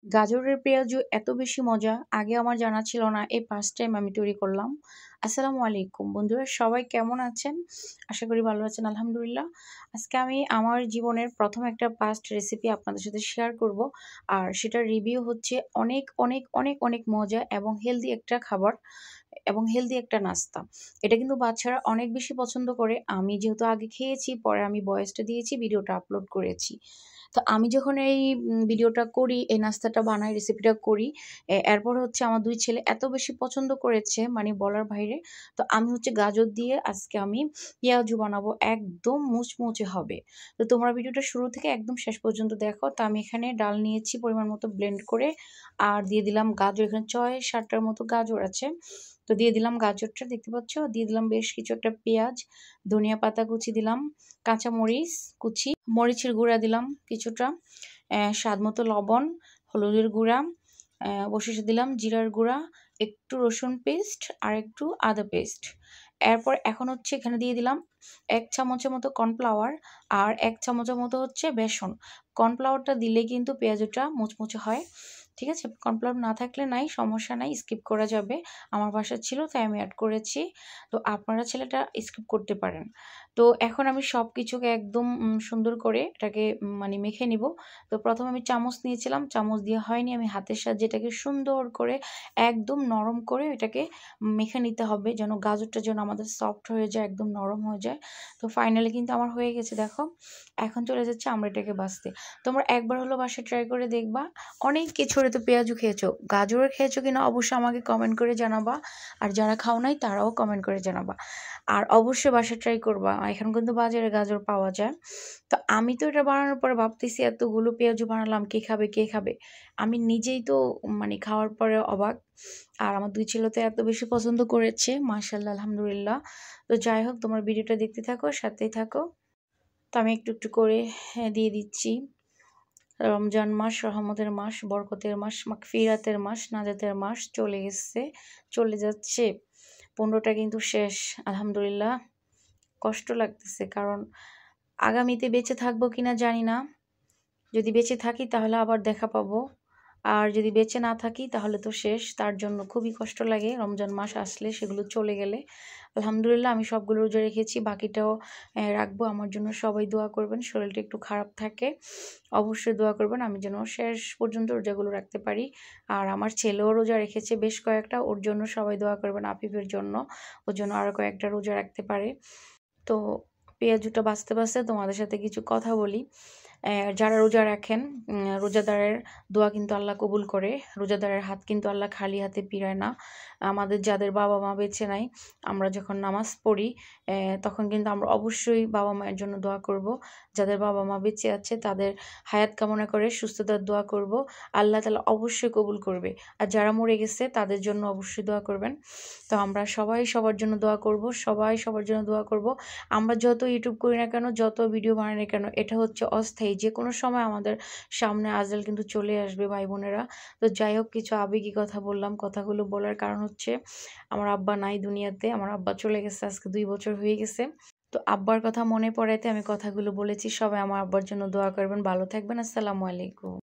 গাজরের পেঁয়াজু এত বেশি মজা, আগে আমার জানা ছিল না। এই ফার্স্ট টাইম আমি তৈরি করলাম। আসসালামু আলাইকুম বন্ধুরা, সবাই কেমন আছেন? আশা করি ভালো আছেন, আলহামদুলিল্লাহ। আজকে আমি আমার জীবনের প্রথম একটা ফার্স্ট রেসিপি আপনাদের সাথে শেয়ার করব। আর সেটার রিভিউ হচ্ছে অনেক অনেক অনেক অনেক মজা এবং হেলদি একটা খাবার এবং হেলদি একটা নাস্তা। এটা কিন্তু বাচ্চারা অনেক বেশি পছন্দ করে। আমি যেহেতু আগে খেয়েছি, পরে আমি ভয়েসটা দিয়েছি, ভিডিওটা আপলোড করেছি। তো আমি যখন এই ভিডিওটা করি, এই নাস্তাটা বানাই, রেসিপিটা করি, এরপর হচ্ছে আমার ২ ছেলে এত বেশি পছন্দ করেছে, মানে বলার বাইরে। তো আমি হচ্ছে গাজর দিয়ে আজকে আমি পেঁয়াজু বানাবো, একদম মুচমুচে হবে। তো তোমরা ভিডিওটা শুরু থেকে একদম শেষ পর্যন্ত দেখো। তো আমি এখানে ডাল নিয়েছি পরিমাণ মতো ব্লেন্ড করে, আর দিয়ে দিলাম গাজর। এখানে ৬-৭টার মতো গাজর আছে। তো দিয়ে দিলাম গাজরটা, দেখতে পাচ্ছ। দিয়ে দিলাম বেশ কিছু একটা পেঁয়াজ, ধনিয়া পাতা কুচি দিলাম, কাঁচা মরিচ কুচি, মরিচের গুঁড়া দিলাম কিছুটা, স্বাদ মতো লবণ, হলুদের গুঁড়া, অবশেষে দিলাম জিরার গুঁড়া, একটু রসুন পেস্ট আর একটু আদা পেস্ট। এরপর এখন হচ্ছে এখানে দিয়ে দিলাম ১ চামচের মতো কর্নফ্লাওয়ার আর ১ চামচের মতো হচ্ছে বেসন। কর্নফ্লাওয়ারটা দিলে কিন্তু পেঁয়াজুটা মুচমুচে হয়। ঠিক আছে, কর্নফ্লাওয়ার না থাকলে নাই, সমস্যা নাই, স্কিপ করা যাবে। আমার বাসায় ছিল তাই আমি অ্যাড করেছি। তো আপনারা ছেলেটা স্কিপ করতে পারেন। তো এখন আমি সব কিছুকে একদম সুন্দর করে এটাকে মানে মেখে নিব। তো প্রথমে আমি চামচ নিয়েছিলাম, চামচ দিয়ে হয়নি, আমি হাতের সাহায্যে এটাকে সুন্দর করে একদম নরম করে এটাকে মেখে নিতে হবে, যেন গাজরটা যেন আমাদের সফট হয়ে যায়, একদম নরম হয়ে যায়। তো ফাইনালি কিন্তু আমার হয়ে গেছে, দেখো। এখন চলে যাচ্ছে আমরা এটাকে বাছতে। তোমরা একবার হলো বাসায় ট্রাই করে দেখবা। অনেক কিছুরে তো পেঁয়াজু খেয়েছো, গাজরের খেয়েছো কিনা অবশ্যই আমাকে কমেন্ট করে জানাবা। আর যারা খাও নাই তারাও কমেন্ট করে জানাবা। আর অবশ্যই বাসায় ট্রাই করবা। এখন কিন্তু বাজারে গাজর পাওয়া যায়। তো আমি তো এটা বানানোর পরে ভাবতেছি এতগুলো পেঁয়াজু বানালাম, কে খাবে কে খাবে। আমি নিজেই তো মানে খাওয়ার পরে অবাক। আর আমার ২ ছেলে তো এত বেশি পছন্দ করেছে, মাশাআল্লাহ, আলহামদুলিল্লাহ। তো যাই হোক, তোমার ভিডিওটা দেখতে থাকো, সাথেই থাকো। তো আমি একটু একটু করে দিয়ে দিচ্ছি। রমজান মাস, রহমতের মাস, বরকতের মাস, মাগফিরাতের মাস, নাজাতের মাস চলে এসছে, চলে যাচ্ছে। ১৫টা কিন্তু শেষ, আলহামদুলিল্লাহ। কষ্ট লাগতেছে, কারণ আগামীতে বেঁচে থাকবো কিনা জানি না। যদি বেঁচে থাকি তাহলে আবার দেখা পাবো, আর যদি বেঁচে না থাকি তাহলে তো শেষ। তার জন্য খুবই কষ্ট লাগে রমজান মাস আসলে, সেগুলো চলে গেলে। আলহামদুলিল্লাহ আমি সবগুলো রোজা রেখেছি, বাকিটাও রাখবো। আমার জন্য সবাই দোয়া করবেন। শরীরটা একটু খারাপ থাকে, অবশ্যই দোয়া করবেন আমি যেন শেষ পর্যন্ত রোজাগুলো রাখতে পারি। আর আমার ছেলেও রোজা রেখেছে বেশ কয়েকটা, ওর জন্য সবাই দোয়া করবেন, আফিফের জন্য, ওর জন্য আরও কয়েকটা রোজা রাখতে পারে। তো পেঁয়াজুটা বাছতে বাছতে তোমাদের সাথে কিছু কথা বলি। যারা রোজা রাখেন, রোজাদারের দোয়া কিন্তু আল্লাহ কবুল করে। রোজাদারের হাত কিন্তু আল্লাহ খালি হাতে ফিরায় না। আমাদের যাদের বাবা মা বেঁচে নাই, আমরা যখন নামাজ পড়ি তখন কিন্তু আমরা অবশ্যই বাবা মায়ের জন্য দোয়া করব। যাদের বাবা মা বেঁচে আছে তাদের হায়াত কামনা করে সুস্থতার দোয়া করব, আল্লাহ তাআলা অবশ্যই কবুল করবে। আর যারা মরে গেছে তাদের জন্য অবশ্যই দোয়া করবেন। তো আমরা সবাই সবার জন্য দোয়া করব, সবাই সবার জন্য দোয়া করব। আমরা যত ইউটিউব করি না কেন, যত ভিডিও বানাই না কেন, এটা হচ্ছে অস্থায়ী। যে কোনো সময় আমাদের সামনে আজরাইল কিন্তু চলে আসবে, ভাই বোনেরা। তো যাই হোক, কিছু আবেগী কথা বললাম। কথাগুলো বলার কারণ হচ্ছে আমার আব্বা নাই দুনিয়াতে, আমার আব্বা চলে গেছে, আজকে ২ বছর হয়ে গেছে। তো আব্বার কথা মনে পড়াইতে আমি কথাগুলো বলেছি। সবাই আমার আব্বার জন্য দোয়া করবেন, ভালো থাকবেন। আসসালামু আলাইকুম।